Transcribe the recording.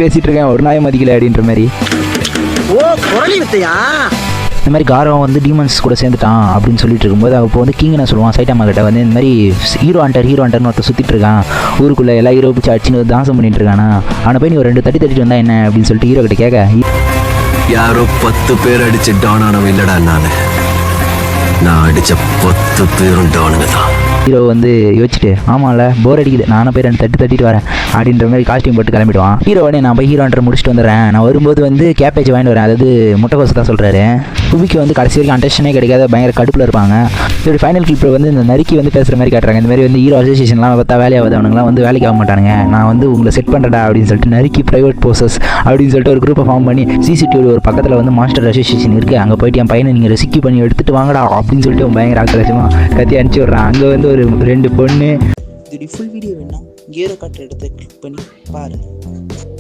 பேசிட்டு இருக்கேன் ஒரு நாயை மதிக்கல அப்படின்ற மாதிரி. ஓ குரலி வித்தையா? இந்த மாதிரி காரம் வந்து டீமன்ஸ் கூட சேர்ந்துட்டான் அப்படின்னு சொல்லிட்டு இருக்கும்போது அப்போ வந்து கிங் என்ன சொல்லுவான் சைட்டாமா கிட்ட வந்து இந்த மாதிரி ஹீரோ ஹண்டர்னு ஒருத்தர் சுற்றிட்டு இருக்கான் ஊருக்குள்ளே எல்லா ஹீரோ பிடிச்சி அடிச்சுன்னு தாசம் பண்ணிட்டு இருக்கானா அவனை போய் நீ ஒரு 2 தட்டிட்டு வந்தா என்ன அப்படின்னு சொல்லிட்டு ஹீரோ கிட்ட கேட்க, யாரோ 10 பேர் அடிச்சு டான் ஆனவன் இல்லடா நான் அடிச்ச 10 பேரும் டானுங்க தான். ஹீரோ வந்து யோசிச்சுட்டு ஆமாம்ல போர் அடிக்குது நானும் போய் 2 தட்டிட்டு வரேன் அப்படின்ற மாதிரி காஸ்டியூம் போட்டு கிளம்பிடுவான். ஹீரோனே நான் போய் ஹீரோ ஹண்டர் முடிச்சுட்டு வந்துடுறேன், நான் வரும்போது வந்து கேப்பேஜ் வாங்கிட்டு வரேன், அதாவது முட்டைக்கோசு தான் சொல்கிறாரு. புவிக்கு வந்து கடைசி வரைக்கும் அண்டர்ஸ்டே கிடைக்காத பயங்கர கடுப்பில் இருப்பாங்க. இப்படி ஃபைனல் கிளிப்பில் வந்து இந்த நறுக்கி வந்து பேசுகிற மாதிரி காட்டுறாங்க. இந்த மாதிரி வந்து ஹீரோ அசோசியேஷன்லாம் பார்த்தா வேலையாகாது, அவனுங்களாம் வந்து வேலைக்கு ஆக மாட்டானுங்க, நான் வந்து உங்களை செட் பண்ணுறடா அப்படின்னு சொல்லிட்டு நறுக்கி ப்ரைவேட் போர்சஸ் அப்படின்னு சொல்லிட்டு ஒரு குரூப்பை ஃபார்ம் பண்ணி சிசிடிவி ஒரு பக்கத்தில் வந்து மாஸ்டர் அசோசியேஷன் இருக்குது, அங்கே போய்ட்டு என் பையனை நீங்கள் ரெஸ்க்யூ பண்ணி எடுத்துகிட்டு வாங்கடா அப்படின்னு சொல்லிட்டு பயங்கர ஆக்கிரச்சமாக கத்தி அனுப்பிச்சி விட்றான். அங்கே வந்து ஒரு 2 பொண்ணு. இதோட ஃபுல் வீடியோ வேணா கேரோ காட்டுற இடத்த கிளிக் பண்ணி பாருங்கள்.